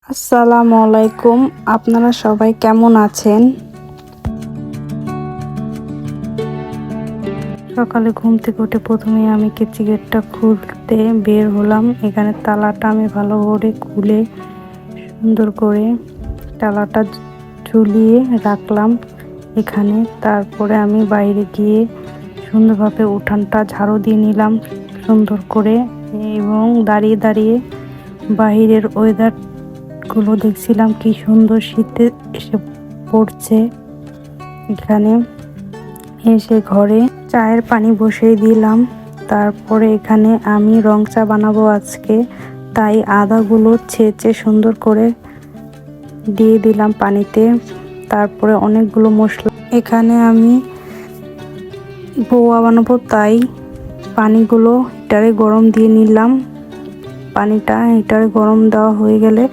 আসসালামু আলাইকুম। আপনারা সবাই কেমন আছেন? সকালে ঘুম থেকে উঠে প্রথমে আমি কিচি গেটটা খুলতে বের হলাম। এখানে তালাটা আমি ভালো করে খুলে সুন্দর করে তালাটা ঝুলিয়ে রাখলাম এখানে। তারপরে আমি বাইরে গিয়ে সুন্দরভাবে উঠানটা ঝাড়ু দিয়ে নিলাম সুন্দর করে, এবং দাঁড়িয়ে দাঁড়িয়ে বাইরের ওয়েদার গুলো দেখছিলাম, কি সুন্দর শীতে এসে পড়ছে। এখানে এসে ঘরে চায়ের পানি বসিয়ে দিলাম। তারপরে এখানে আমি রং চা বানাবো আজকে, তাই আদাগুলো ছেঁচে সুন্দর করে দিয়ে দিলাম পানিতে। তারপরে অনেকগুলো মশলা, এখানে আমি বোয়া বানাবো তাই পানিগুলো হিটারে গরম দিয়ে নিলাম। পানিটা হিটারে গরম দেওয়া হয়ে গেলে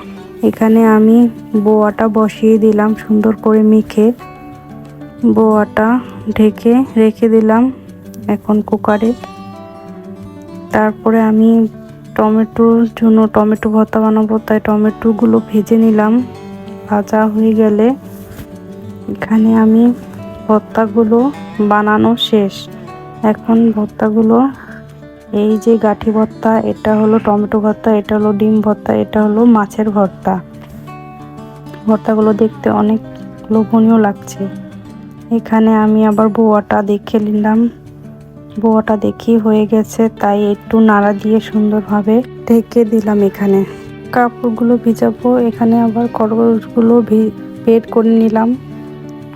এখানে আমি বোয়াটা বসিয়ে দিলাম সুন্দর করে মেখে। বোয়াটা ঢেকে রেখে দিলাম এখন কুকারে। তারপরে আমি টমেটোর জন্য টমেটো ভর্তা বানাবো, তাই টমেটোগুলো ভেজে নিলাম। ভাজা হয়ে গেলে এখানে আমি ভর্তাগুলো বানানো শেষ। এখন ভর্তাগুলো, এই যে গাঠি ভর্তা, এটা হলো টমেটো ভর্তা, এটা হলো ডিম ভর্তা, এটা হলো মাছের ভর্তা। ভর্তাগুলো দেখতে অনেক লোভনীয় লাগছে। এখানে আমি আবার বোয়াটা দেখে নিলাম। বোয়াটা দেখি হয়ে গেছে, তাই একটু নাড়া দিয়ে সুন্দরভাবে ঢেকে দিলাম। এখানে কাপড়গুলো ভিজাবো। এখানে আবার খরগোশগুলো বের করে নিলাম।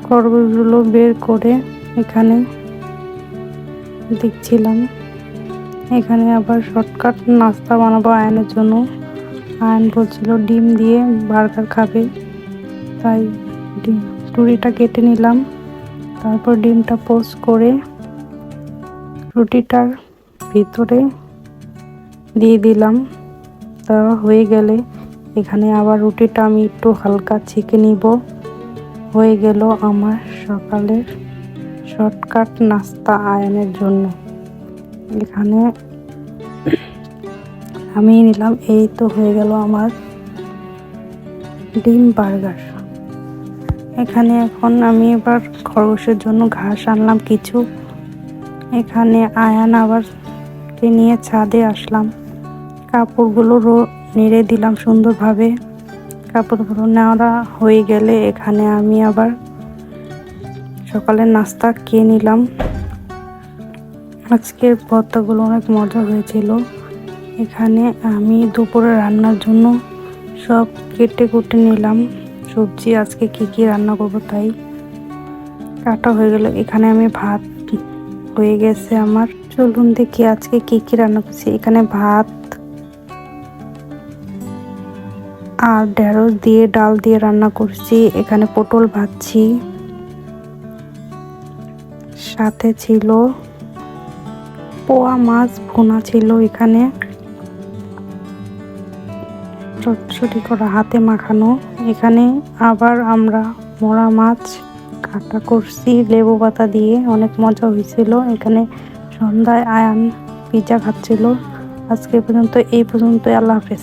খরগোশগুলো বের করে এখানে দেখছিলাম। এখানে আবার শর্টকাট নাস্তা বানাবো আয়নের জন্য। আয়ন বলছিল ডিম দিয়ে বার্গার খাবে, তাই রুটিটা কেটে নিলাম। তারপর ডিমটা পোস্ট করে রুটিটার ভিতরে দিয়ে দিলাম। তা হয়ে গেলে এখানে আবার রুটিটা আমি একটু হালকা ছেঁকে নিব। হয়ে গেল আমার সকালের শর্টকাট নাস্তা আয়নের জন্য। এখানে আমি নিলাম। এই তো হয়ে গেল আমার ডিম বার্গার। এখানে এখন আমি এবার খরগোশের জন্য ঘাস আনলাম কিছু। এখানে আয়ান আবার নিয়ে ছাদে আসলাম। কাপড়গুলো নেড়ে দিলাম সুন্দরভাবে। কাপড়গুলো নেওয়া হয়ে গেলে এখানে আমি আবার সকালের নাস্তা খেয়ে নিলাম। আজকের ভর্তাগুলো অনেক মজা হয়েছিল। এখানে আমি দুপুরে রান্নার জন্য সব কেটে কুটে নিলাম। সবজি আজকে কি রান্না করব তাই কাটা হয়ে গেল। এখানে আমি ভাত হয়ে গেছে আমার। চলুন দেখি আজকে কি রান্না করছি। এখানে ভাত আর ঢেঁড়স দিয়ে ডাল দিয়ে রান্না করছি। এখানে পটল ভাজছি, সাথে ছিল পোয়া মাছ ভুনা ছিল। এখানে চটচটি করা হাতে মাখানো। এখানে আবার আমরা মোড়া মাছ কাটা করছি লেবু পাতা দিয়ে, অনেক মজা হয়েছিল। এখানে সন্ধ্যায় আয়ান পিজা খাচ্ছিল। আজকে পর্যন্ত এই পর্যন্ত। আল্লাহ হাফেজ।